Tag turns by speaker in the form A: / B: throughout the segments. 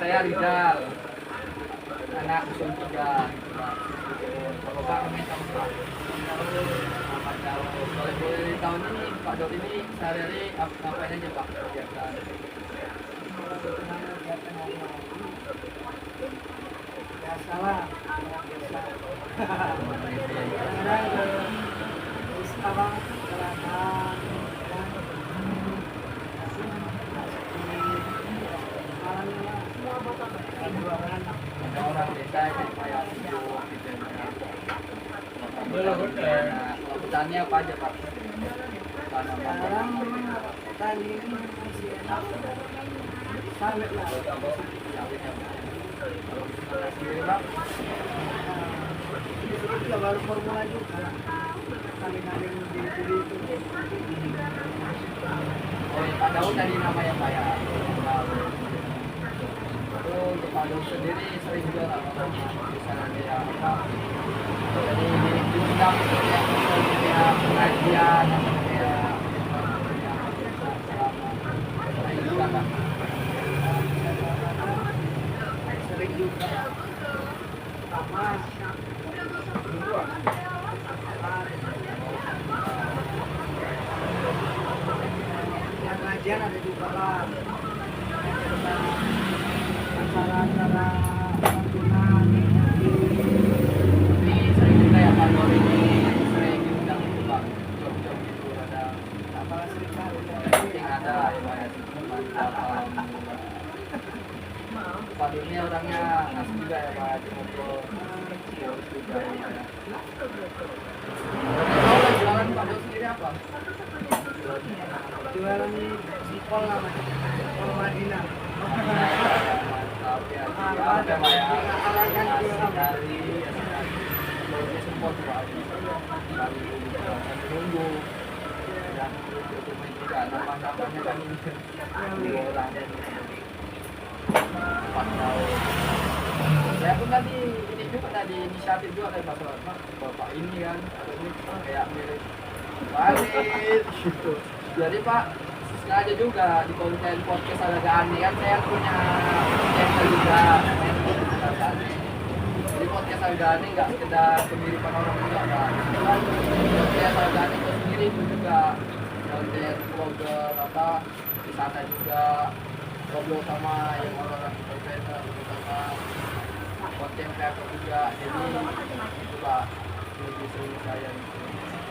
A: saya Rizal, anak usul 3. Bapak kami sama Pak Daud. Boleh di tahun ini Pak Daud ini sehari-hari ngapain aja Pak kegiatan?
B: Biasalah, biasa. Kadang-kadang ke Sabang, Selatan,
A: Ada orang desa yang kayak hidup gitu ya. Kalau petani apa aja Pak? Tanaman.
B: sekarang memang petani ini masih enak. Sawit lah.
A: Sawitnya. Kalau sendiri Pak,
B: Itu juga baru formula juga. Kali-kali diri itu.
A: oh ya Pak Daud tadi namanya Pak ya. Itu untuk Pak Daud sendiri sering juga nggak orang di sana dia apa? Jadi diundang ya kayak pengajian atau kayak juga Pak.
B: Sering juga. Tamas. Yang ngajian ada juga lah. Acara-acara santunan.
A: Ini sering juga ya Pak Daud ini sering diundang itu Pak. Job-job gitu ada
B: Apa sering kali
A: penting ada ya Pak ya. Pak Daud ini orangnya asli juga ya Pak di ngobrol. Juga ya. Kalau jualan Pak Daud sendiri apa?
B: jualan sipol namanya. Sipol Madinah.
A: Mantap ya. Ada Pak ya. Dari dari support Pak. Dari menunggu. Dan dokumen juga nama-namanya kan dua orang. Pak Daud. Saya pun tadi ini juga tadi inisiatif juga kayak Bapak ini kan ini kayak mirip balik gitu. Jadi Pak sengaja juga di konten podcast Agak Aneh kan saya punya channel juga Agak Aneh. Jadi podcast Agak Aneh nggak sekedar kemiripan orang juga Pak. Podcast Agak Aneh itu sendiri itu juga konten vlogger apa wisata juga ngobrol sama yang orang-orang influencer sama konten kreator juga. Jadi itu Pak lebih sering saya gitu.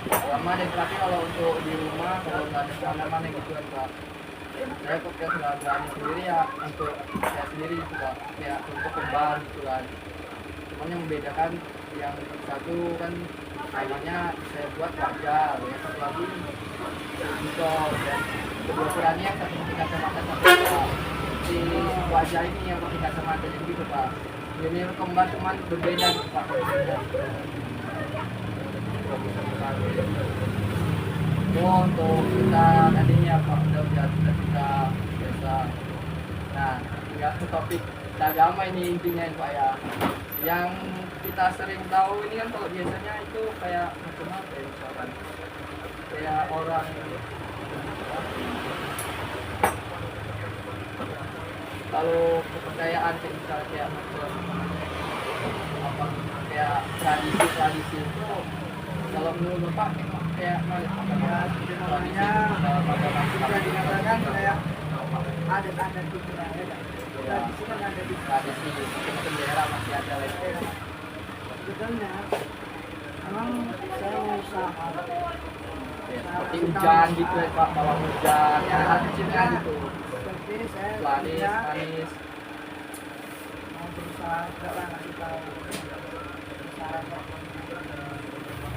A: Sama deh tapi kalau untuk di rumah kalau nggak ada kemana-mana gitu kan Pak. Saya podcast nggak berani sendiri ya untuk saya sendiri gitu Pak. Kayak untuk kembang gitu kan. Cuman yang membedakan yang satu kan namanya saya buat wajar, yang satu lagi editor dan kedua ukurannya yang satu pakai kacamata satu Pak. Si wajah ini yang pakai kacamata jadi gitu Pak. Ini kembar cuman berbeda gitu Pak. Oh, untuk kita tadinya Pak udah kita biasa. Nah, tinggal ke topik agama ini intinya Pak ya. Yang kita sering tahu ini kan kalau biasanya itu kayak macam apa ya misalkan kayak orang kalau kepercayaan kayak misalnya kayak macam apa kayak tradisi itu kalau menurut Bapak kayak
B: Ya, namanya bisa dikatakan kayak adat-adat itu ya. Tradisi kan ada di
A: tradisi mungkin daerah masih ada lagi.
B: sebetulnya memang saya mau usaha
A: Seperti hujan gitu ya Pak, bawang hujan, yang ada kecilnya gitu.
B: seperti saya
A: Lanis,
B: kerja
A: manis.
B: mau berusaha juga lah ngasih tahu usaha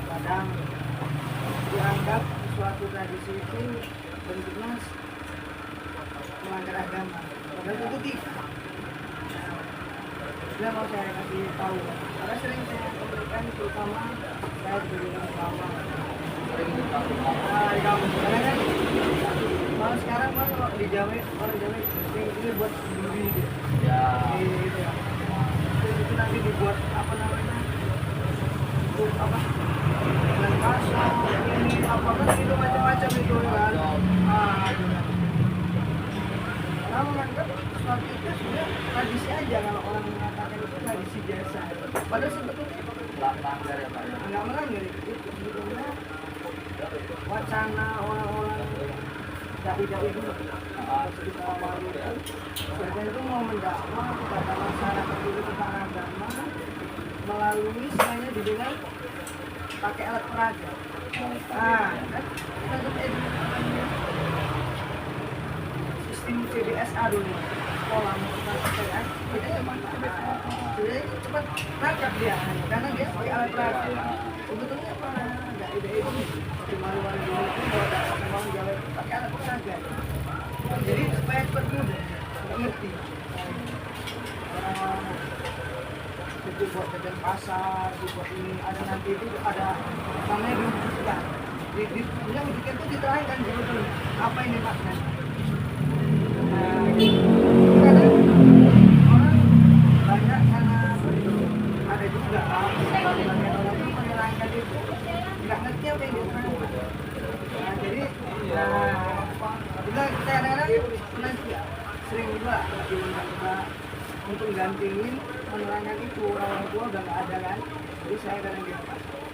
B: kadang dianggap suatu tradisi itu bentuknya melanggar agama padahal itu tidak. Dia mau saya kasih tahu karena sering saya berikan terutama saya berikan selama
A: Sering dipakai.
B: di kampung karena kan kalau sekarang kan kalau di Jawa orang Jawa ini buat sendiri gitu.
A: Ya,
B: Gitu ya. Terus itu nanti dibuat apa namanya untuk apa dan kasar ini apa kan itu macam-macam itu kan karena menganggap suatu itu sudah tradisi aja kalau orang mengatakan itu tradisi biasa. Padahal sebetulnya
A: Langgar ya Pak ya.
B: nggak melanggar itu sebetulnya wacana orang-orang dai-dai dulu sekitar awal itu mereka itu mau mendakwah kepada masyarakat dulu tentang agama melalui semuanya didengar pakai alat peraga. Nah, kan kita tuh sistem CBSA dulu sekolah musik kan kita cuma jadi cepat nangkap dia karena dia pakai alat peraga. Sebetulnya para dai-dai itu di malu-malu dulu itu kalau ada orang Jawa pakai alat peraga. Jadi supaya cepat mudah ngerti orang-orang itu buat jajan pasar, buat ini ada nanti itu ada namanya diwujudkan. Yang wujudkan itu diterangkan sebetulnya apa ini maknanya. Nah, kadang orang banyak karena ada juga sebagian orang itu menerangkan itu nggak ngerti apa yang diterangkan. Nah, jadi kita kadang-kadang penasihat sering juga diundang untuk gantiin menerangkan itu orang tua udah nggak ada kan, jadi saya kadang gitu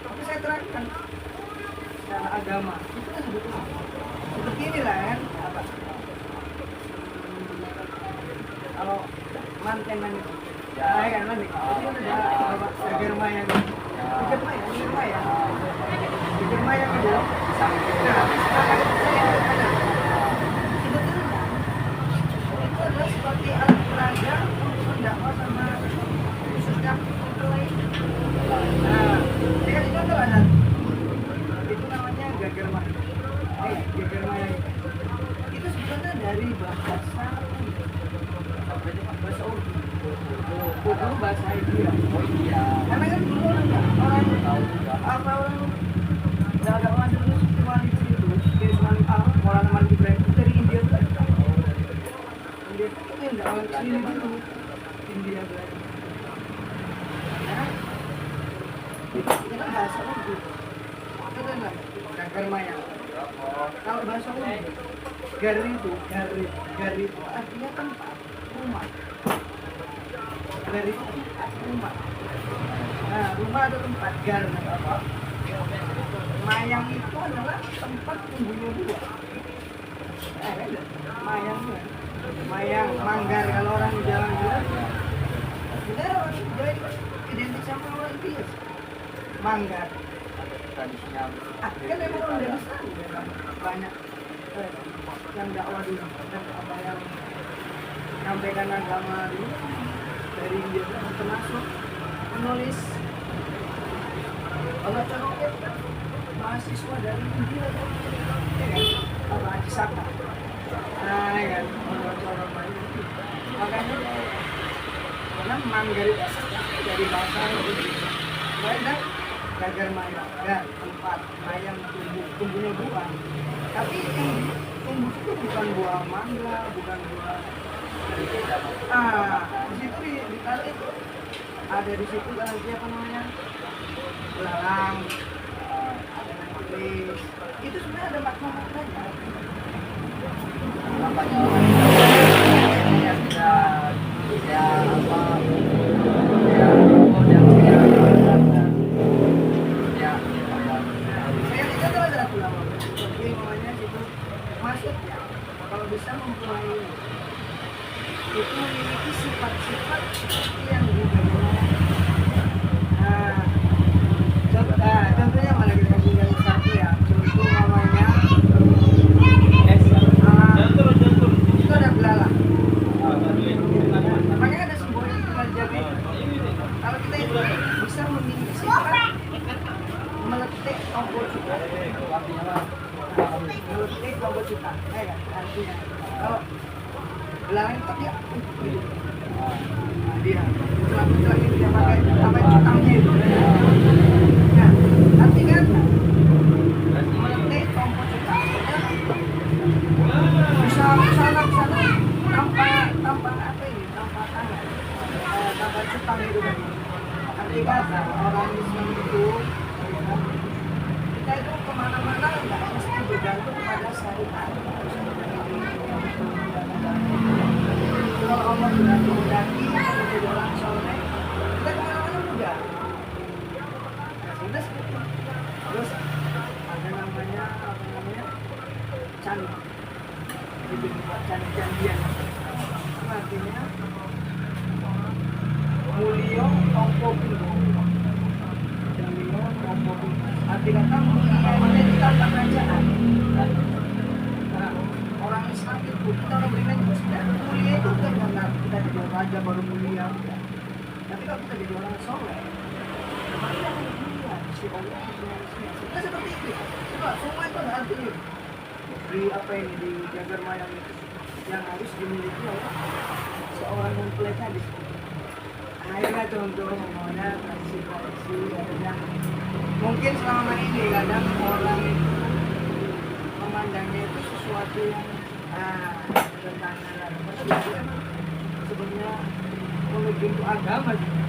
B: tapi saya terangkan secara agama itu kan sebetulnya seperti inilah kan apa kalau mantenan itu ya kan mantek itu ada apa germayang germayang itu sebetulnya itu adalah seperti alat peraga untuk mendakwah sama khususnya mempelai. Nah, dia itu adalah alat itu namanya gagermaya. Gagermaya itu sebenarnya dari bahasa Urdu. Urdu bahasa India. Oh iya. Karena kan dulu orang apa orang nggak ada orang dulu cuma di situ, dia cuma orang mandi Ibrahim itu dari India tuh. India itu kan nggak orang sini dulu. India Belanda. Nah, itu kan bahasa Urdu. Itu kan gagermaya. Kalau bahasa Urdu, gari itu artinya tempat, rumah. Gari itu tempat, rumah. Nah, rumah atau tempat gar. Mayang itu adalah tempat tumbuhnya buah. Mayangnya. Mayang, manggar kalau orang jalan-jalan. Sebenarnya orang Jawa itu identik sama orang bias. Manggar.
A: Tradisinya
B: Kan memang orang dari sana banyak yang dakwah dulu dan apa yang menyampaikan agama dulu dari India termasuk menulis Allah Caroket mahasiswa dari India ya kan apa Haji Saka nah ya kan orang makanya karena manggar itu dari bahasa Indonesia banyak gagar mayang tempat mayang tumbuhnya buah tapi yang tumbuh itu bukan buah mangga bukan buah di situ ditaruh itu ada di situ nanti apa namanya belalang ada nanti itu sebenarnya ada makna-maknanya
A: nampaknya ya sudah ya apa ya model ya
B: saya tidak tahu ada ulama seperti namanya itu maksudnya kalau bisa mempunyai itu memiliki sifat-sifat seperti yang diberikan. Contohnya mana kita kasih yang satu ya. Contoh namanya itu ada belalang. Makanya ada sebuah istilah jadi kalau kita itu bisa memiliki sifat meletik tombol kita. Meletik tombol kita. Kan artinya kalau belalang itu dia dia tulang ini dia pakai apa cutangnya itu nah nanti kan meletik tombol cutang bisa kesana tanpa apa ini tanpa tangan tanpa cutang itu kan nanti kan orang Islam itu kita itu kemana-mana nggak mesti bergantung pada syariat kalau Allah sudah menghendaki menjadi orang soleh, kita kemana-mana mudah. Nah, sudah seperti itu. Terus ada namanya can, dibuat can-candian. Itu artinya mulio tompo pintu. Mulio tompo pintu. Arti kata mulia itu tanda kerajaan. Nah, orang Islam itu kita beriman itu sudah mulia itu bukan karena kita jadi raja baru mulia, bukan. Tapi kalau kita jadi orang soleh, maka kita akan mulia si Allah. Kita seperti itu. Coba semua itu ada artinya. Di apa ini di jagar mayang itu yang harus dimiliki oleh seorang mempelai hadis. Akhirnya contoh namanya tradisi yang mungkin selama ini kadang orang memandangnya itu sesuatu yang bertentangan. Sebenarnya menuju untuk agama juga.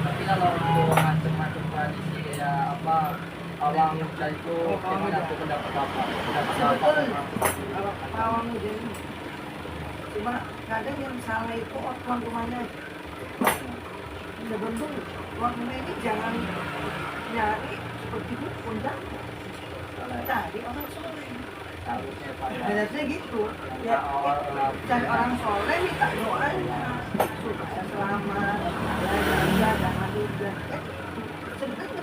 A: Tapi kalau untuk macam-macam tradisi kayak apa pawang muda itu gimana tuh pendapat bapak?
B: Kalau pawang muda ini cuma kadang yang salah itu tuan rumahnya. Sebenarnya tuan rumah ini jangan nyari seperti itu undang cari orang soleh.
A: Harusnya Pak ya.
B: Biasanya gitu ya, cari orang soleh minta doanya supaya selamat, supaya jangan hujan. Sebenarnya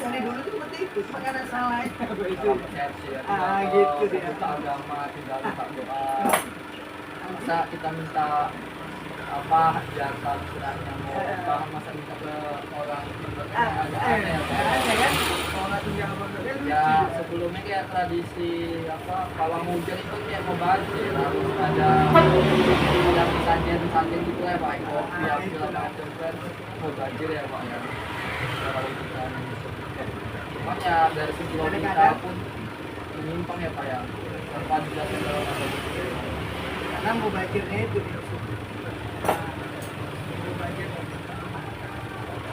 B: dari dulu itu seperti itu, cuma karena salah itu. Gitu dia.
A: Kita agama tinggal minta doa. Masa kita minta apa jasa istilahnya mau apa masa minta ke orang agak aneh
B: kan? Orang tinggal
A: ya sebelumnya kayak tradisi apa pawang hujan itu kayak mau banjir harus ada sajian gitu ya Pak kopi segala macam kan mau banjir ya Pak ya kalau kita cuman ya dari segi logika pun menyimpang ya Pak ya tanpa dijelasin segala macam
B: karena mau banjirnya itu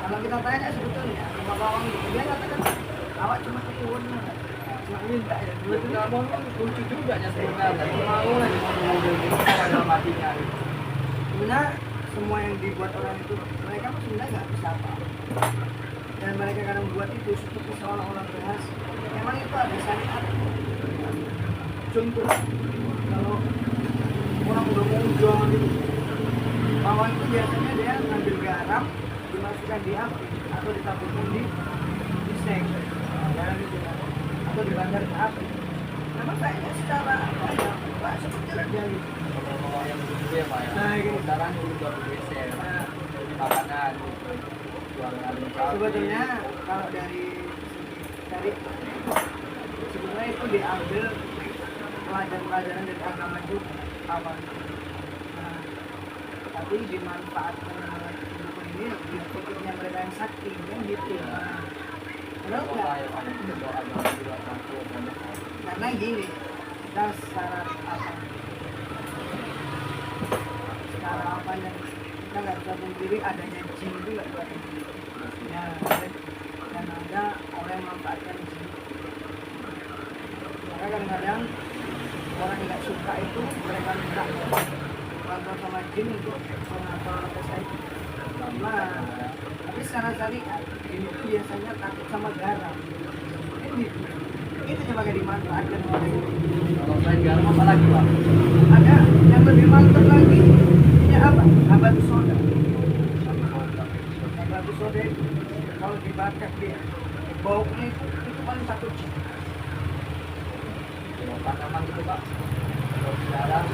B: kalau kita tanya sebetulnya sama bawang itu dia katakan awak cuma kebun cuma minta ya
A: dulu nggak mau lucu juga ya sebenarnya mau lagi mau dalam hatinya
B: sebenarnya semua yang dibuat orang itu mereka pun sebenarnya nggak bisa apa dan mereka kadang buat itu seperti seolah-olah berhasil memang itu ada syariat contoh kalau orang udah mau jual gitu bawang itu biasanya dia ngambil garam dimasukkan di api atau ditaburkan di seng garam itu atau dibakar ke api. Memang kayaknya secara apa ya Pak seperti raja gitu.
A: Kalau yang begitu ya Pak ya.
B: Nah, gitu.
A: Sekarang dulu baru geser di makanan jualan
B: sebetulnya kalau dari sebenarnya itu diambil pelajaran-pelajaran dari agama itu awal. Nah, tapi dimanfaatkan ini di pikirnya mereka yang sakti kan gitu. Kalau enggak karena gini kita secara apa yang kita nggak bisa pungkiri adanya jin itu nggak buat ya dan ada orang yang memanfaatkan jin maka kadang-kadang orang yang nggak suka itu mereka minta bantuan sama jin untuk mengatur desa itu tapi secara syariat ini biasanya takut sama garam ini itu coba dimanfaatkan oleh
A: kalau selain garam apa lagi Pak?
B: ada yang lebih mantap lagi ini apa? Habatus soda habatus soda itu kalau dibakar dia baunya itu paling takut
A: tanaman gitu Pak kalau darah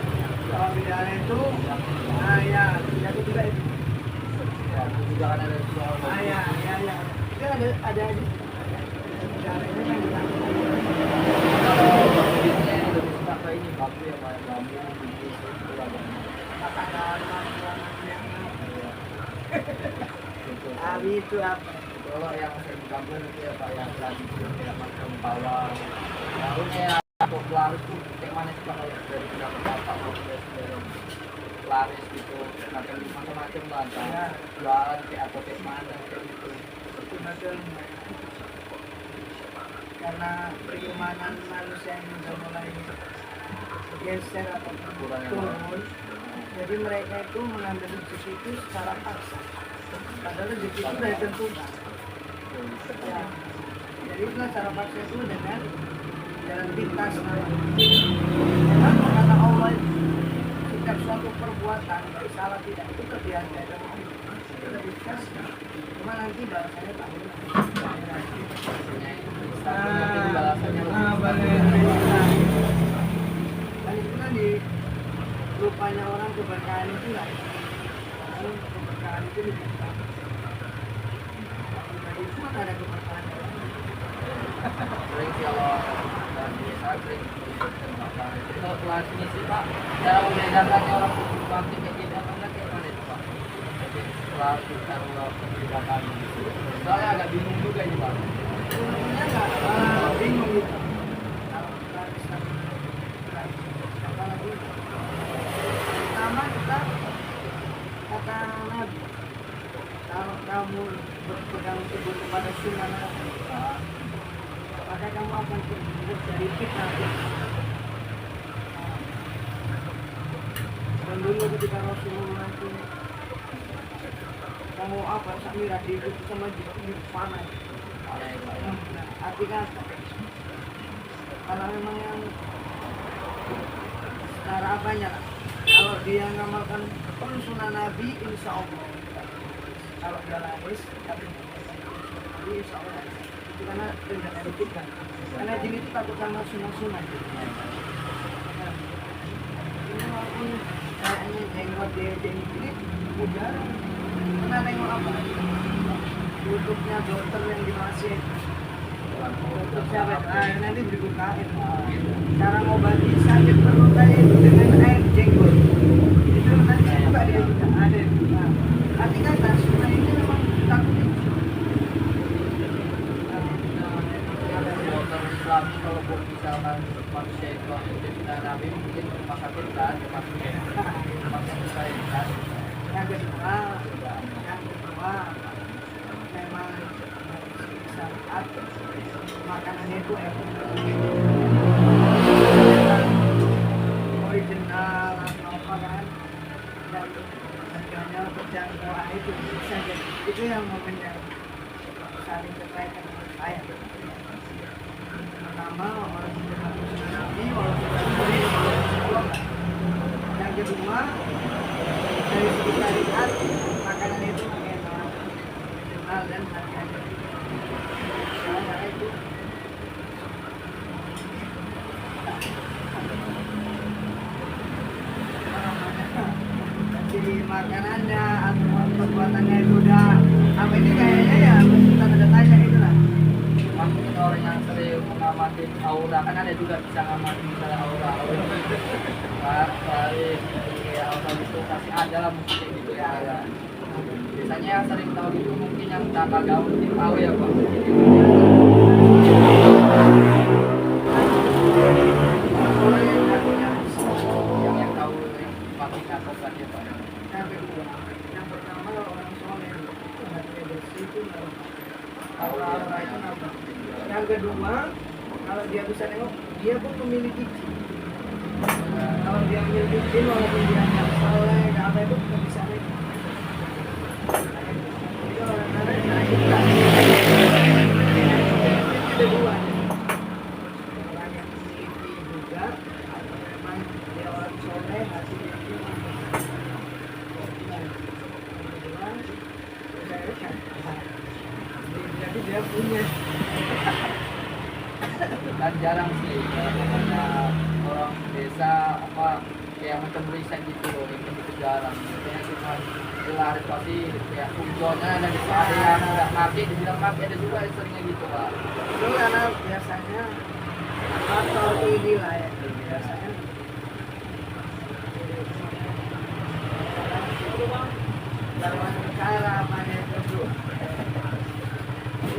B: kalau di daerah itu nah ya itu juga itu
A: ya itu juga kan ada soal
B: ya itu ada daerahnya kan kita
A: kalau bisnisnya lebih suka ke ini bambu ya Pak bambu bisnis itu ada
B: ada yang abi itu apa
A: kalau yang sering kampung itu ya Pak yang tradisi kayak macam bawang lalunya ya untuk laris tuh kayak mana sih Pak kalau dari pendapat Bapak proses dari laris gitu macam-macam lah kan jualan kayak atau kayak mana kayak gitu
B: macam karena perimanan manusia yang sudah mulai geser atau turun Jadi mereka itu mengambil rezeki itu secara paksa. Padahal rezeki itu sudah ditentukan. Ya. Jadi itulah cara paksa itu dengan jalan pintas. Memang kata Allah itu setiap suatu perbuatan baik salah tidak itu terbiasa dan kita ikhlas. Cuma nanti balasannya tak boleh. Dan itu kan di lupanya orang keberkahan itu lah. Keberkahan itu diminta. Nah, itu kan ada keberkahan.
A: Sering kalau dan biasa sering kalau kelas ini sih Pak, cara membedakannya orang bangkit kayak gini apa enggak kayak mana itu Pak? Jadi setelah kita mulai kebijakan itu, soalnya agak bingung juga ini Pak.
B: Sebenarnya nggak bingung gitu. Kalau kita bisa apalagi pertama kita kata Nabi, kalau kamu berpegang teguh kepada sunnah Nabi, maka kamu akan terhindar dari fitnah. Dan dulu ketika Rasulullah itu kamu apa Samira diikut sama di panah. Artinya kalau memang yang secara apanya lah, kalau dia ngamalkan sunnah Nabi insya Allah, kalau dia laris tapi insya Allah itu karena rencana dikit kan, karena jin itu takut sama sunnah nah, ini walaupun kayaknya jenggot dia ini udah pernah nengok apa tutupnya dokter yang di masjid. Tutup siapa? Nanti dibukain. Cara ngobati sakit perut itu dengan air jenggot. Itu nanti juga dia juga ada. Nah, arti kata sunnah ini memang takut.
A: Dokter Islam kalau misalkan manusia itu kita Nabi mungkin rumah sakit kan, maksud saya kan.
B: Yang kedua memang syariat makanan itu original atau apa kan, dan harganya terjangkau itu bisa jadi itu yang momennya saling terkaitan dengan saya. Pertama orang Nabi yang kedua dari segi syariat makanan itu enak original dan harganya itu jadi makanannya atau perbuatannya itu udah apa ini kayaknya ya kita ada tanya itu lah.
A: Mungkin orang yang sering mengamati aura kan ada juga bisa ngamati misalnya aura Pak, kayak aura itu pasti ada lah mungkin kayak gitu ya. Biasanya yang sering tahu itu mungkin yang kakak gaul di tahu ya Pak. Yang tahu yang pasti atau kan ya Pak.
B: Yang pertama kalau orang soleh itu hatinya bersih itu aura-aura itu nampak. Yang kedua kalau dia bisa nengok dia pun memiliki jin. Kalau dia memiliki jin walaupun dia nggak soleh nggak apa itu nggak bisa nengok. Jadi orang-orang yang kita ada dua orang yang memiliki juga atau memang dia orang soleh hatinya itu jadi dia punya
A: Dan jarang sih namanya orang desa apa kayak macam riset gitu loh, itu jarang. Biasanya cuma gelar pasti kayak kunjolnya ada di ada yang nggak mati dibilang mati, ada juga yang seringnya gitu Pak.
B: itu karena biasanya atau ini lah ya biasanya dalam cara apanya itu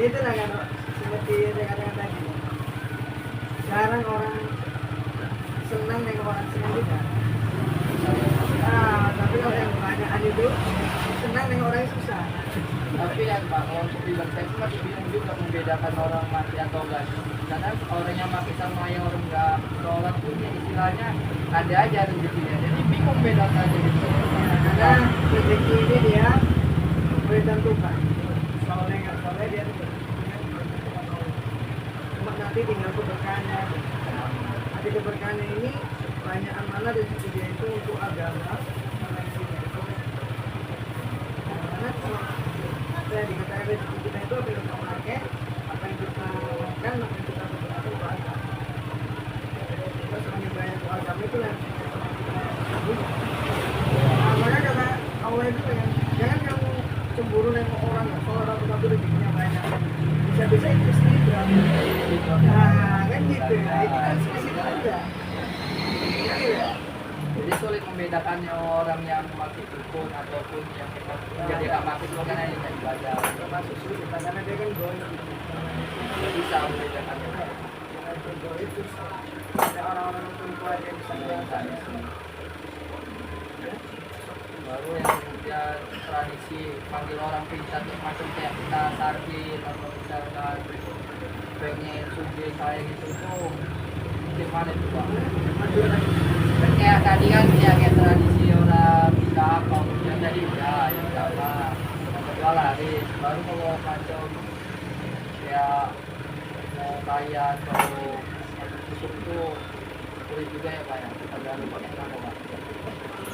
B: itu lah kan seperti kata tadi jarang orang senang dengan orang senang juga. Tapi kalau yang kebanyakan itu senang dengan orang yang susah.
A: Tapi kan Pak, kalau untuk bilang saya itu masih bingung juga membedakan orang mati atau enggak. Karena orang yang mati sama yang orang enggak sholat pun ya istilahnya ada aja rezekinya. Jadi bingung membedakannya gitu?
B: Karena rezeki ini dia perintah Tuhan. Soleh nggak soleh dia tuh. Cuma nanti tinggal keberkahannya. Nanti keberkahannya ini banyak amanah dari situ dia itu untuk agama sama isinya itu. Karena kalau saya dikatakan rezeki kita itu apa yang kita pakai, apa yang kita makan, apa yang kita berdoa itu agama. Kita semakin banyak doa agama itu yang makanya kata Allah itu jangan kamu cemburu nengok orang kalau orang itu rezekinya banyak bisa-bisa itu istri berapa nah kan gitu ya itu kan sedikit aja iya.
A: Jadi sulit membedakannya orang yang memakai dukun ataupun yang jadi memakai dukun karena yang tidak belajar.
B: Termasuk sulit karena dia kan goy
A: Tidak bisa membedakannya.
B: itu ada orang-orang perempuan yang bisa melihat
A: Baru yang kemudian tradisi panggil orang pintar macam kayak kita sarkin atau misalkan pengen suge kayak gitu tuh gimana tuh Pak? Kan kayak tadi kan ya kayak tradisi orang bisa apa kemudian tadi udah ya udah apa yang kedua laris baru kalau macam kayak mau kaya atau susuk tuh sulit juga ya Pak ya ada banyak nama Pak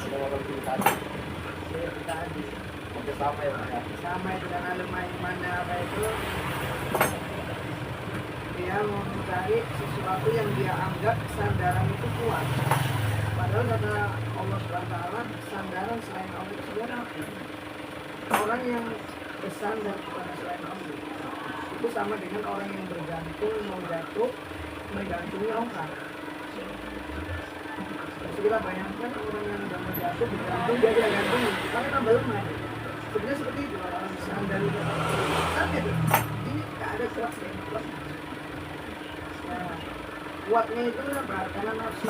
A: ada orang pintar
B: tadi
A: udah sama ya Pak ya
B: sama itu dengan lemah imannya apa itu dia mau mencari sesuatu yang dia anggap sandaran itu kuat padahal kata Allah SWT sandaran selain Allah itu sebenarnya orang yang bersandar kepada selain Allah itu sama dengan orang yang bergantung mau jatuh menggantungnya orang. Terus kita bayangkan orang yang udah mau jatuh bergantung dia gantung kita kan tambah lemah sebenarnya seperti itu orang bersandar itu kan gitu ini gak ada kuat nah, kuatnya itu apa? Karena nafsu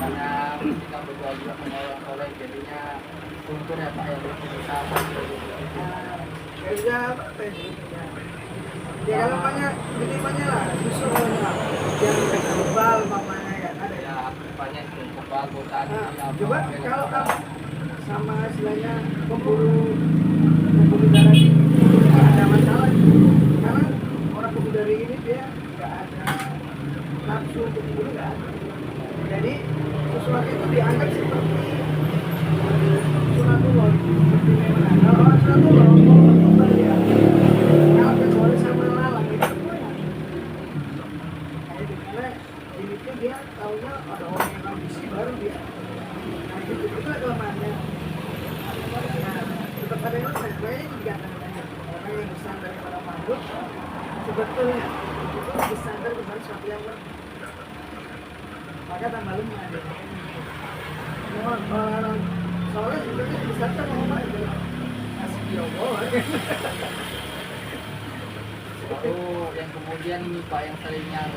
A: karena kita berdoa juga sama orang soleh jadinya untung ya Pak ya berusaha
B: kerja apa itu ya kalau banyak banyak lah justru lah yang kebal mamanya kan ada
A: ya banyak itu kebal bosan
B: coba kalau apa sama istilahnya pemburu darah ini nggak ada masalah karena orang pemburu darah ini dia nggak ada nafsu untuk memburu nggak ada jadi sesuatu itu dianggap seperti sunatullah seperti memang kalau orang sunatullah mau ya kalau kecuali sama lalang itu karena ini tuh dia taunya ada orang yang ambisi baru dia nah itu kelemahannya nah tetap ada yang lain kayaknya dikatakan orang yang bersandar kepada makhluk sebetulnya itu bersandar kepada sesuatu yang maka tambah lemah deh. Orang soalnya sebenarnya bersandar mau apa itu kasih dia
A: baru yang kemudian ini Pak yang sering yang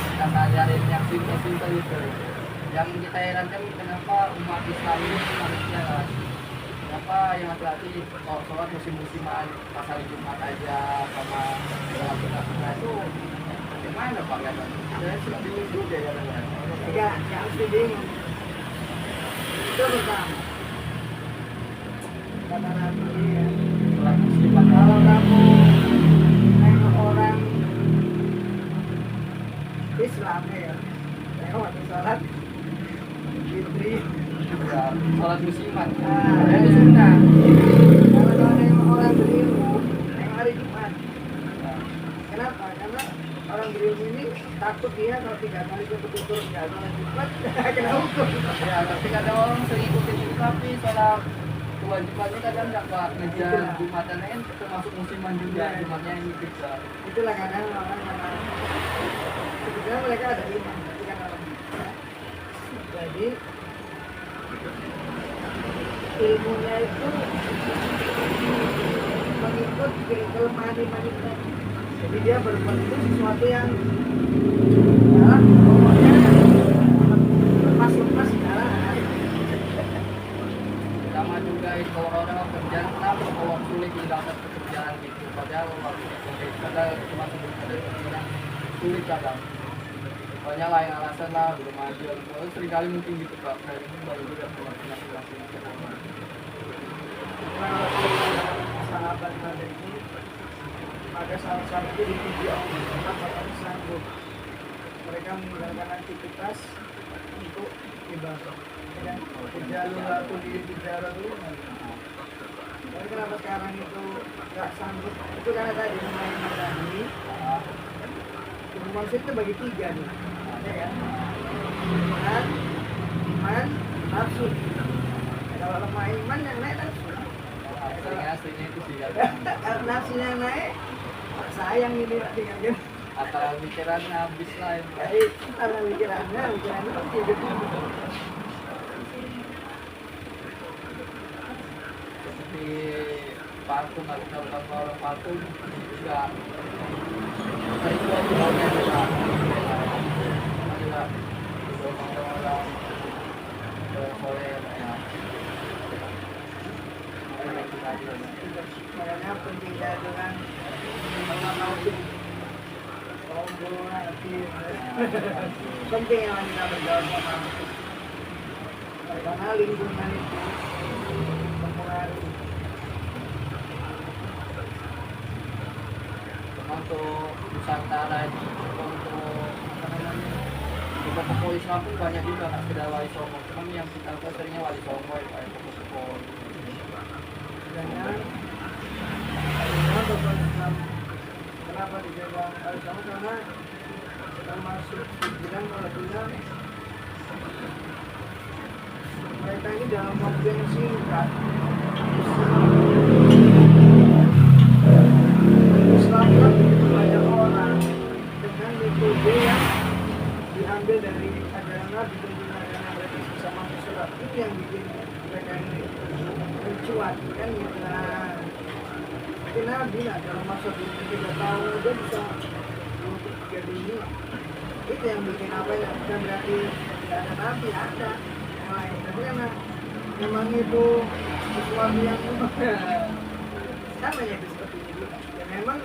A: kita sadarin yang simpel itu yang kita herankan kenapa umat Islam ini manusia kenapa yang hati-hati sholat musim-musiman pas hari Jumat aja sama sholat kita itu gimana Pak kan? Saya sudah bingung juga ya
B: ya harus bingung itu pertama kata Nabi ya
A: sholat musiman
B: kalau kamu nengok orang Islam ya nengok waktu sholat fitri
A: ya, sholat musiman
B: nah,
A: itu sunnah
B: kalau nengok orang berilmu nengok hari Jumat kenapa? Karena orang berilmu ini takut dia kalau 3 kali berturut-turut nggak sholat Jumat kena hukum
A: ya tapi kadang orang sering ikutin itu tapi sholat kewajibannya kadang nggak ngejar Jumatan kan termasuk musiman juga Jumatnya ini juga
B: itulah kadang orang karena sebetulnya mereka ada iman tapi kan orang bisa jadi ilmunya itu mengikut kelemahan iman itu jadi dia berbuat itu sesuatu yang ya pokoknya lepas-lepas jalan
A: sama juga itu orang-orang kerjaan kenapa kalau sulit mendapat pekerjaan gitu padahal waktu itu padahal cuma sebelum ada pekerjaan sulit kadang banyak lah yang alasan lah belum aja gitu. Seringkali mungkin gitu Pak, saya ini baru juga masing-masing
B: sahabat Nada ini ada salah satu di video apakah sanggup mereka meninggalkan aktivitas untuk ibadah dan jalur atau diri bicara dulu. Tapi kenapa sekarang itu nggak sanggup? Itu karena tadi main ini konsep itu bagi tiga nih, ya kan? Iman, nafsu. Kalau lemah iman yang naik nafsu.
A: aslinya itu sih ya.
B: Nafsunya yang naik, sayang ini tinggal gitu.
A: Antara pikirannya habis lah ya.
B: Karena pikirannya pasti hidup.
A: Seperti parfum atau kalau orang parfum juga sering jual-jualnya juga orang-orang soleh ya.
B: Makanya penting dengan mengenal sombong hati. Penting yang kita bergaul sama karena lingkungan itu mempengaruhi.
A: Untuk Nusantara ini untuk apa namanya tokoh-tokoh Islam pun banyak juga nggak sekedar Wali Songo, cuman yang kita tahu seringnya Wali Songo ya kayak tokoh-tokoh
B: Kenapa dibilang Wali Songo? Karena termasuk dibilang kalau bilang mereka ini dalam waktu yang singkat Islam kan begitu banyak orang dengan metode yang diambil dari ajaran Nabi dan ajaran mereka bisa masuk surat itu yang bikin mereka ini mencuat kan gitu. Nah, tapi Nabi lah dalam masa 3 tahun aja bisa untuk 3 dunia. Itu yang bikin apa ya, bukan berarti tidak ada Nabi, ada yang lain. Tapi karena memang itu sesuatu yang sama ya seperti itu. Ya memang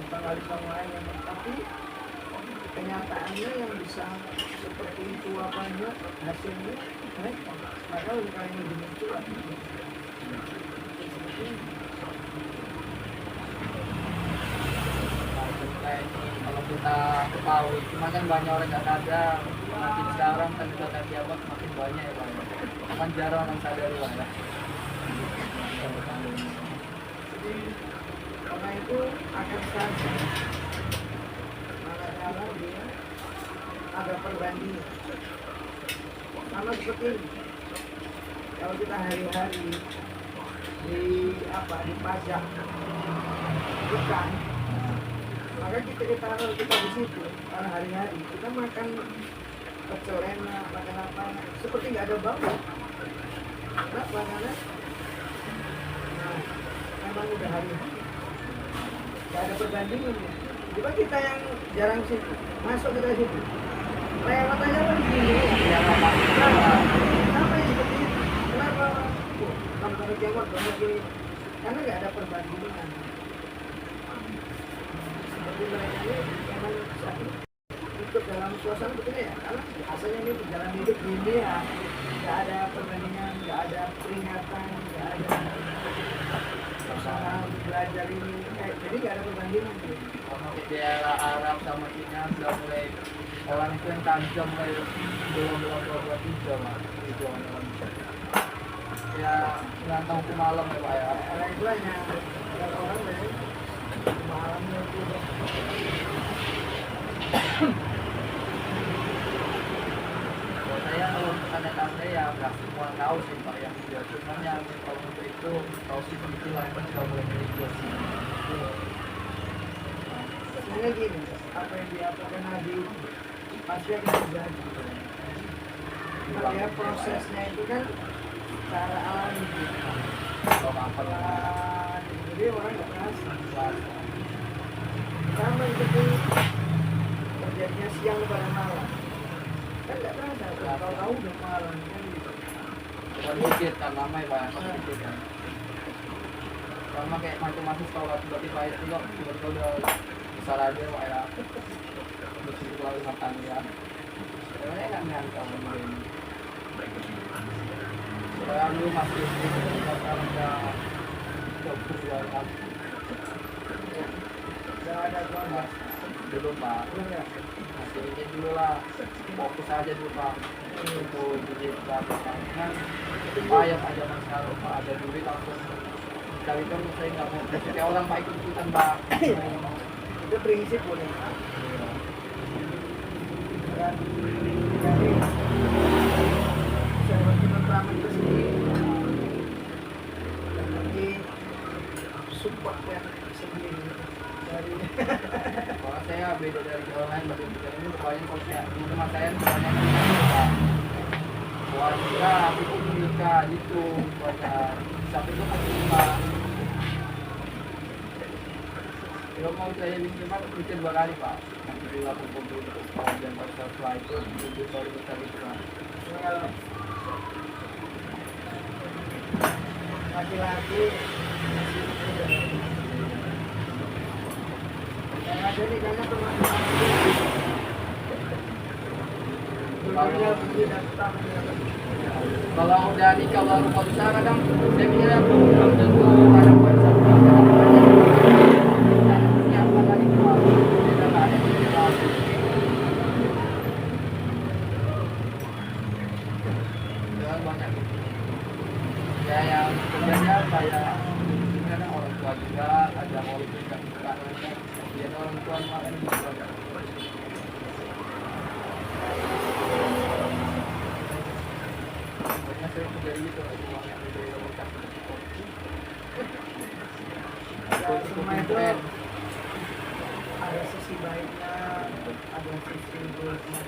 B: bukan Wali Songo lain memang, tapi kenyataannya yang bisa seperti itu apanya hasilnya, maka luka ini dimuncul.
A: kalau kita ketahui, cuma kan banyak orang nggak sadar. Makin sekarang kan kita kasih abad makin banyak ya Pak. Kan jarang orang sadar lah ya.
B: Karena itu akan saja manakala dia ada perbandingan sama seperti ini. Kalau kita hari-hari di pajak bukan, maka kita taruh kita di situ karena hari-hari kita makan pecel enak, makan apa seperti nggak ada bau. Kenapa? Karena memang udah hari-hari nggak ada perbandingan. Coba kita yang jarang situ masuk kita situ lewat aja kan gini ya apa yang seperti itu. Kenapa kamu taruh jawab banyak gini? Karena nggak ada perbandingan. Seperti mereka ini memang ikut dalam suasana begini ya, karena asalnya ini jalan hidup gini ya, nggak ada perbandingan, nggak ada peringatan, nggak ada suasana belajar ini, jadi nggak ada perbandingan.
A: Kalau di daerah Arab sama Cina sudah mulai orang itu yang tajam mulai belum 23 Mas tujuan orang ya nggak tahu ke malam ya Pak ya.
B: Karena itu hanya orang dari malamnya itu.
A: Kalau saya kalau tanda-tanda ya nggak semua tahu sih Pak ya. Ya cuman yang kalau untuk itu tahu sih begitu lah yang sudah mulai mediasi.
B: Sebenarnya gini, apa yang diapakan Nabi pasti akan terjadi. Nah, ya prosesnya itu kan secara alami.
A: Kalau makan
B: Jadi orang nggak merasa. Sama seperti terjadinya siang pada malam. Kan nggak terasa, tahu-tahu udah malam kan gitu.
A: bukan dikit kan lama ya Pak dikit kan. Sama kayak masing-masing sekolah tiba-tiba itu kok tiba-tiba udah besar aja Pak ya. Terus itu lalu makan ya. Sebenarnya nggak nyangka selalu masih sekarang udah 22 tahun.
B: Udah ada keluarga.
A: Belum pak,
B: Belum ya?
A: masih ini dulu lah, fokus aja dulu pak untuk jadi pelatihan kan payah pak zaman sekarang pak, ada duit langsung kali kan saya nggak mau kayak orang pak ikut ikutan pak.
B: Itu prinsip boleh. Dan dari sebuah pertama itu sendiri dan lagi support yang sendiri dari
A: Kalau saya beda dari orang lain, bagi ini banyak kalau saya di tempat saya banyak pak. Wah juga itu nikah gitu banyak sampai itu masih pak. Kalau mau saya pinjam pikir 2 kali pak. Nanti dulu aku kumpul dan setelah itu kumpul baru bisa gitu pak.
B: kalau laki-laki yang ada di sana termasuk
A: Kalau udah nikah baru mau usaha kadang saya mikirnya belum tentu ada poin satu siapa lagi pak. Kita nggak ada yang lalu. Jangan banyak gitu. Ya yang sebenarnya saya karena orang tua juga ada mau juga dia orang tua malah juga. Banyak saya menjadi itu banyak dari lengkap.
B: semua itu ada sisi baiknya, ada sisi buruknya.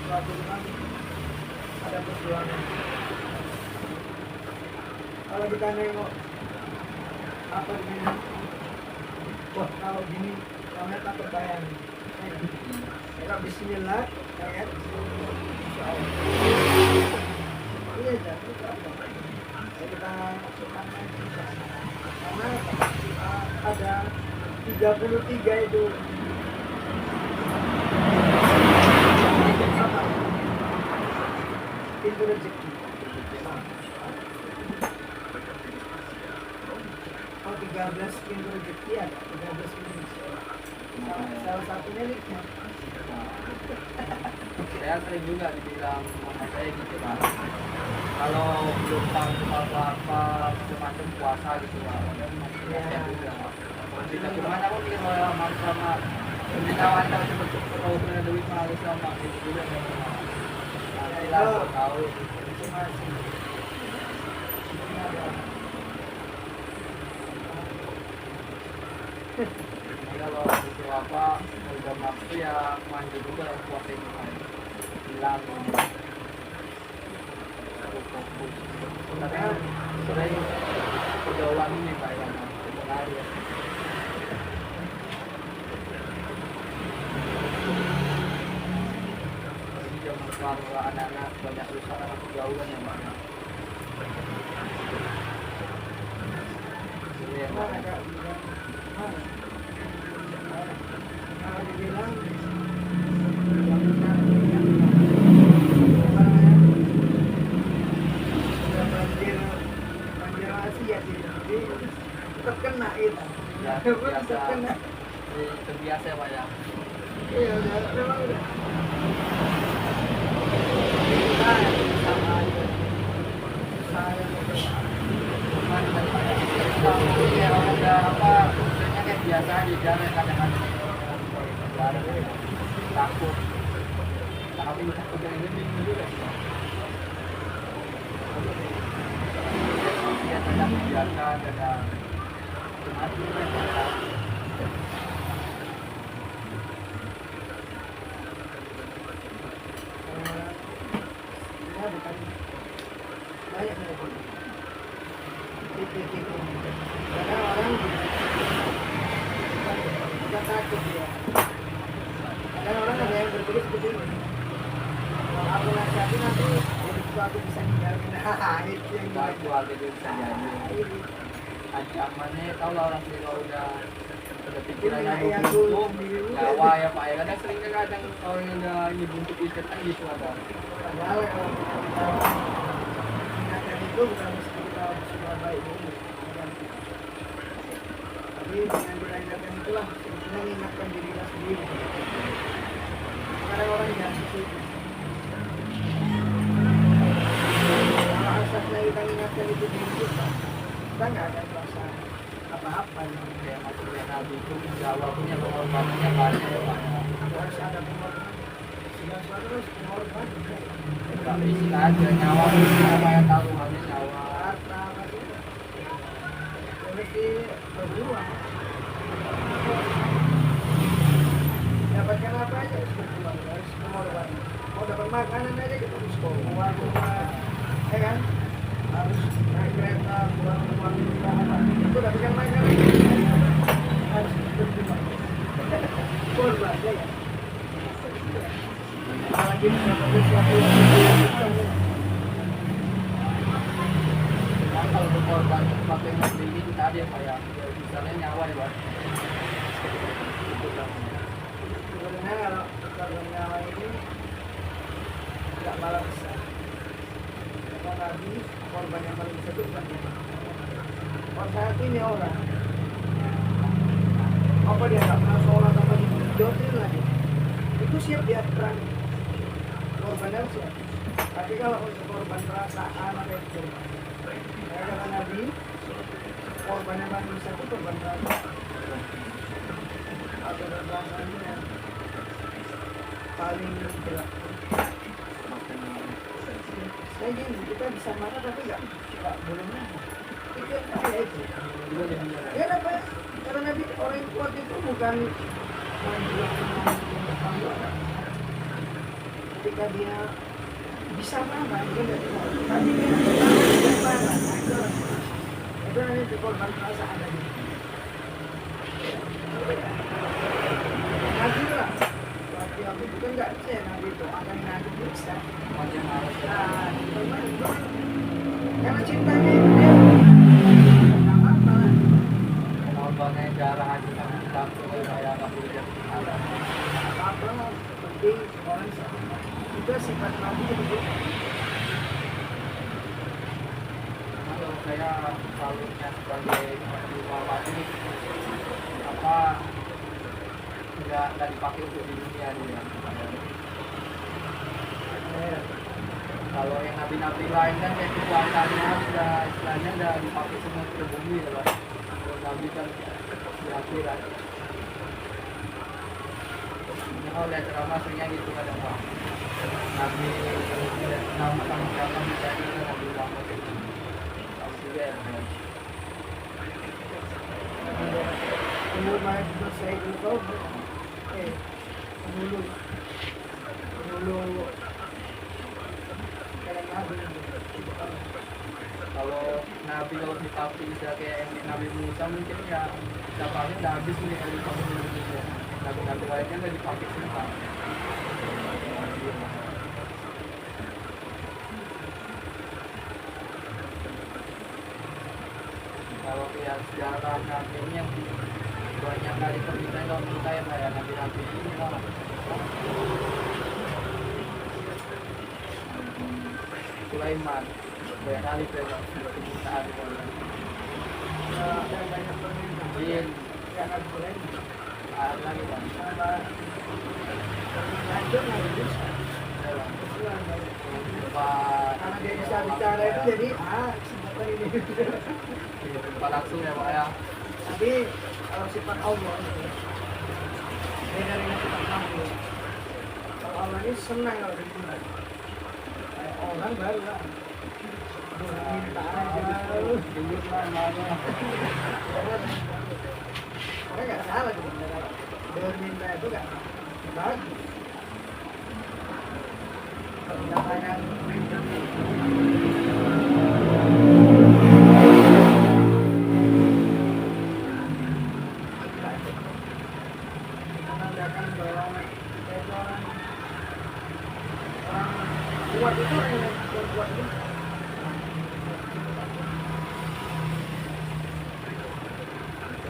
B: Suatu kan ada perjuangan. Kalau kita nengok apa gini, wah kalau gini kami tak terbayang. Kalau Bismillah, ya kan? Insya Allah. Iya, jadi apa? Kita karena ada 33 itu apa? Pintu rezeki. Oh 13 pintu rezeki ada, 13 pintu rezeki. Salah satunya nikmat.
A: Saya sering juga dibilang sama saya gitu kan. Kalau belum tahu apa-apa semacam puasa gitu lah. Ya juga. Kita gimana pun kita mau sama pemberitahuan kalau seperti kalau punya duit malu sama itu juga. Nanti lah tahu
B: Itu masih. Ini ada.
A: Jadi kalau itu apa udah mampu ya mandi juga yang puasa itu kan. Hilang. Tapi kan sering pergaulan ini pak yang menarik ya. Jadi zaman sekarang anak-anak banyak susah anak pergaulan yang banyak. Jadi yang
B: Kalau
A: banyak.
B: dibilang banjir Asia sih, jadi terkena itu.
A: Ya, biasa.
B: Terkena.
A: Terbiasa ya pak ya.
B: Iya udah, memang udah. Kita sama aja. Saya
A: Cuman daripada kita ya udah apa maksudnya kayak biasa aja jalan kadang-kadang takut tapi takut yang ini bingung juga sih ya kadang biasa kadang mati
B: ya bukan banyak yang tipe-tipe karena orang bukan takut dia kadang orang ada yang berpikir seperti ini kalau aku nasihatin nanti hidupku aku bisa ninggalin itu yang
A: waktu
B: banyak
A: ada bisa jadi ancamannya tahu lah orang sih kalau udah Ada pikirannya
B: Yang
A: buntung,
B: dulu.
A: nyawa ya Pak ya. Kadang seringnya kadang orang yang udah ini buntuk ikat kan gitu ada.
B: Padahal kalau kita ingatkan itu bukan mesti kita sudah baik dulu. Tapi dengan kita ingatkan itulah kita mengingatkan diri kita sendiri. Karena orang yang seperti itu. Kalau asasnya kita ingatkan itu diri kita nggak akan merasa apa-apa.
A: Kayak maksudnya Nabi itu Jawa punya pengorbanannya banyak ya Pak.
B: Harus ada pengorbanan. Segala sesuatu harus pengorbanan.
A: Gak bisa aja nyawa itu apa yang taruhannya nyawa.
B: Harta itu mesti berjuang. Dapatkan apa aja harus berjuang, harus pengorbanan. Mau dapat makanan aja kita harus keluar rumah, ya kan? Harus naik kereta, keluar rumah kita apa? Itu dapatkan makanan harus berjuang. Korban, ya kan? Apalagi dapat sesuatu yang berjuang.
A: Nah, kalau berkorban sesuatu yang mau beli itu tadi ya Pak ya. Misalnya nyawa ya Pak.
B: Sebenarnya kalau korban nyawa ini tidak malah besar. Karena Nabi korban yang paling besar itu bukan dia. Kalau saat ini orang apa dia nggak pernah sholat apa dijodohin lagi itu siap dia perang korbannya siap. Tapi kalau untuk korban perasaan apa itu saya kata Nabi korban yang paling besar itu korban perasaan atau perasaannya yang paling berat. Saya gini, kita bisa marah tapi nggak boleh marah. Itu ya itu. Ya apa? Karena Nabi orang yang kuat itu bukan ketika dia bisa marah, dia nggak bisa. Tapi dia tidak marah. Itu namanya korban perasaan tadi. Nabi lah. Waktu itu kan nggak bisa Nabi itu akan Nabi bisa.
A: Macam harus
B: Nah, karena cintanya itu dia nggak apa-apa.
A: pengorbanannya jarang aja sama kita kayak nggak boleh jadi ada.
B: Apa-apa penting orang sama. Itu sifat Nabi itu.
A: Kalau saya salutnya sebagai ulama ini apa nggak dipakai untuk di dunia nih ya. Kalau yang nabi-nabi lain kan kayak kekuatannya sudah istilahnya udah dipakai semua ke bumi ya Pak. Kalau nabi kan di akhirat. Ini lihat ceramah seringnya gitu kadang Pak. Nabi nama siapa misalnya kan nabi Muhammad itu. Tahu juga ya.
B: Umur mahasiswa saya itu tahu dulu kayak Nabi
A: Kalau nabi kalau dipakai bisa kayak Nabi Musa mungkin ya dapatnya udah habis nih kalau dipakai Indonesia. Nabi-nabi lainnya udah dipakai semua. Kalau lihat sejarah nabi ini yang banyak kali terlibat kalau menurut saya kayak nabi-nabi ini lah. Sulaiman banyak kali pegang permintaan
B: ada banyak permintaan
A: jin
B: yang nggak boleh
A: ada lagi Pak.
B: lanjut nggak bisa
A: Pak
B: karena dia bisa bicara itu jadi seperti ini
A: Pak langsung ya Pak ya.
B: tapi kalau sifat Allah beda dengan sifat makhluk. Kalau Allah ini senang kalau dibilang kayak orang baru lah minta aja
A: Dulu mana
B: orang nggak salah gitu berminta itu nggak bagus kalau dikatakan menandakan bahwa itu orang kuat itu orang yang kuat itu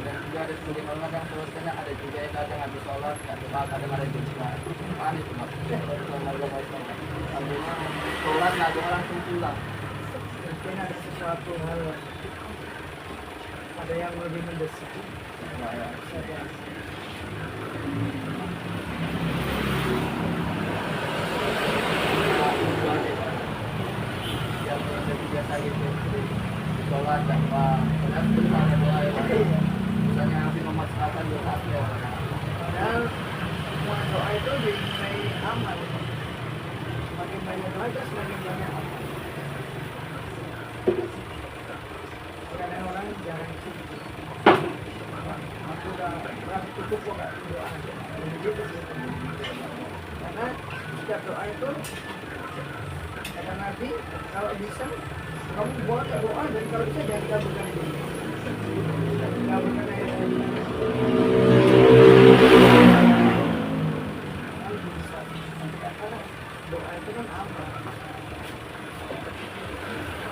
A: dan juga ada 10 orang yang selesainya, ada juga yang kadang habis sholat nggak sholat, kadang ada yang sholat panik cuma artinya sholat nggak ada langsung pulang.
B: Mungkin ada sesuatu hal, ada yang lebih mendesak.
A: Nah, ya.
B: Saja.
A: Yang biasa gitu sholat tanpa kadang sebentar ada doa ya misalnya habis memaksanakan doa ya.
B: Padahal semua doa itu dinilai amal. Semakin banyak doa, semakin banyak amal. Kadang orang jarang sih. Aku udah berapa cukup kok nggak doa. Begitu sih. Karena setiap doa itu kata Nabi, kalau bisa kamu buat doa dan kalau bisa jangan kabulkan dulu. Kabulkan aja. Kalau bisa, karena doa itu kan amal.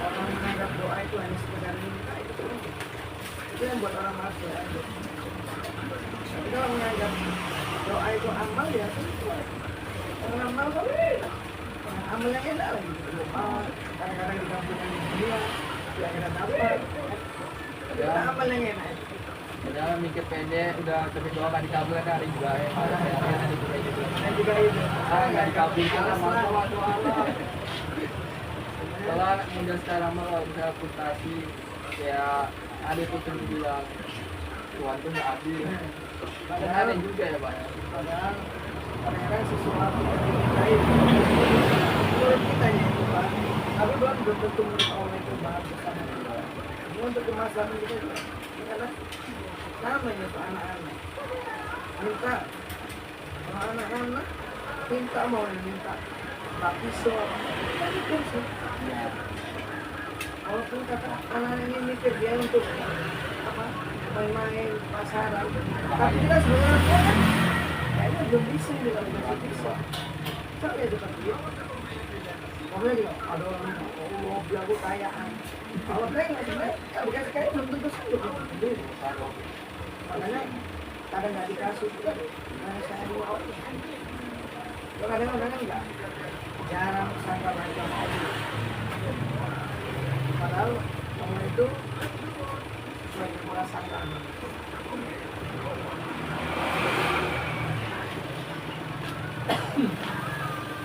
B: Orang menganggap doa itu hanya sekedar minta itu yang buat orang malas doa. Tapi kalau menganggap doa itu amal ya sesuai. Orang amal kan amal yang enak lagi. Doa kadang-kadang dikabulkan dia, dia akan dapat. Itu amal yang enak.
A: Padahal mikir pendek udah tapi doa nggak dikabulkan hari juga ya ada juga gitu.
B: Dan juga itu.
A: Nggak dikabulkan sama doa lah. Kalau anak muda sekarang kalau bisa frustasi ya ada tuh sendiri bilang Tuhan tuh nggak adil. Dan ada juga ya Pak ya.
B: Padahal kadang-kadang sesuatu yang dimintai menurut kita ya itu Pak, tapi belum tentu menurut Allah itu bahan bersama kita. Ini untuk kemaslahan kita juga. Karena namanya itu anak-anak minta, kalau anak-anak minta mau minta pisau kan itu sih. Walaupun kata anak ini mikir dia untuk apa main-main pasaran, tapi kita sebenarnya kan kayaknya belum bisa nih kalau masih bisa. Coba ya depan dia. Makanya dia ada orang mobil aku kayaan. Kalau kayak nggak sebenarnya bukan kayak belum tentu sanggup. Makanya kadang nggak dikasih juga. Nah saya mau. Kadang orang kan nggak jarang sangka macam itu. Padahal Allah itu sebagai prasangkaan.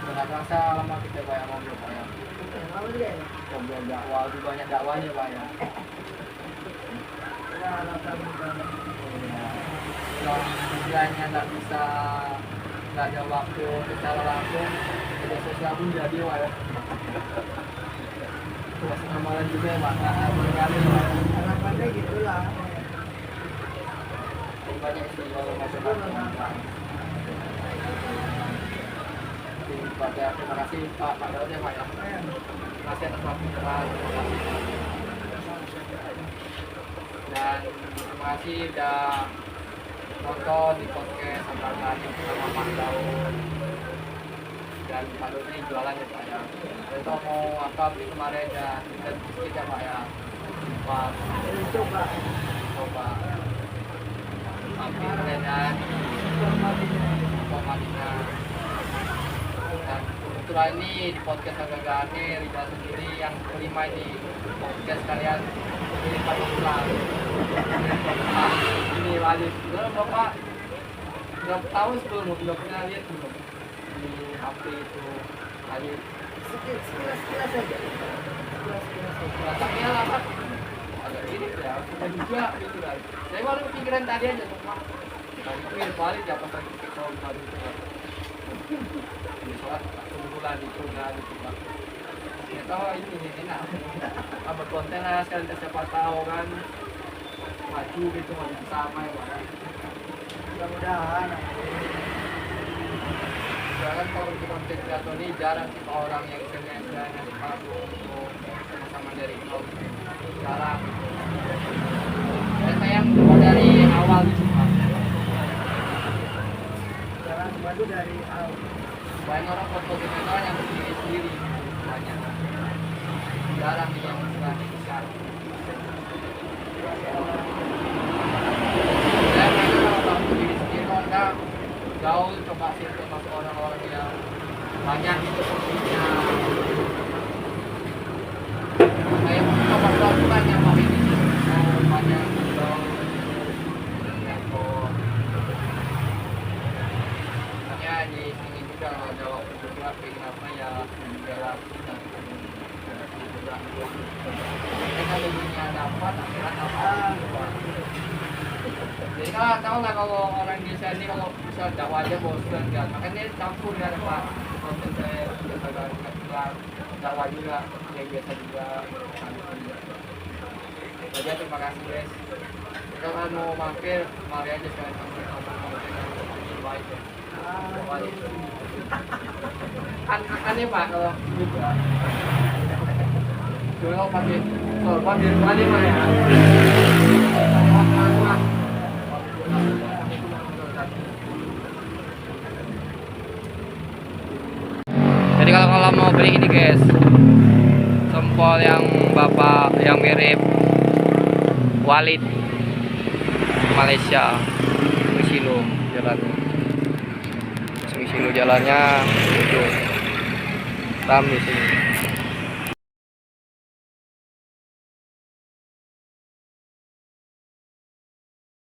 A: Nggak terasa lama kita banyak ngobrol Pak ya.
B: Lama juga ya.
A: Ngobrol dakwah lebih banyak dakwahnya Pak ya.
B: Ya latar belakang.
A: Kalau istilahnya nggak ada waktu secara langsung media sosial pun jadi Pak ya. Terus kemarin juga ya Pak, nggak berkali Pak.
B: Harapannya gitulah.
A: Banyak sih kalau
B: Itu
A: masyarakat.
B: memang
A: Terima kasih Pak Daud ya Pak ya. Terima kasih atas waktunya Pak. Dan terima kasih udah nonton di podcast Sambal Kali bersama Pak Daud. Dan Pak Daud ini jualan ya Pak ya. Kita mau apa beli kemarin ya kita sedikit ya Pak ya. Pak
B: coba
A: coba mampir dan informasinya. Dan kebetulan ini di podcast Agak-Agak Rizal sendiri yang kelima ini podcast kalian ini Pak Islam ini wajib sudah Bapak berapa tahun sebelum udah pernah lihat belum di HP itu wajib
B: sekilas saja. Sekilas saja.
A: rasanya lama agak mirip ya sudah juga gitu kan saya baru kepikiran tadi aja cuma tadi itu balik ya pas lagi kita baru itu di sholat bulan itu udah gitu Pak. Ya tahu ini enak. Apa konten lah sekalian siapa tahu kan maju gitu maju bersama ya Pak.
B: Mudah-mudahan.
A: Jangan kalau di konten kreator ini jarang sih orang yang istilahnya sepatu untuk sama-sama dari nol jarang. Dan saya yang dari awal gitu Pak.
B: Jalan batu dari awal.
A: Banyak orang foto kreator yang berdiri sendiri banyak. Jarang nih yang istilahnya besar. kalau dunia dapat akhirat dapat. Jadi tahu lah kalau orang desa ini kalau bisa dakwah aja bosan kan, makanya campur ya Pak. Konten saya agak dakwah juga, yang biasa juga. Jadi terima kasih guys. Kalau mau mampir, mari aja sekalian mampir baik ya. Kan ya Pak kalau juga. Dulu pakai sorban di rumah dia mah ya. Jadi kalau mau beli ini guys, sempol yang bapak yang mirip Walid Malaysia, Misilo jalannya, Misilo jalannya itu ram di sini.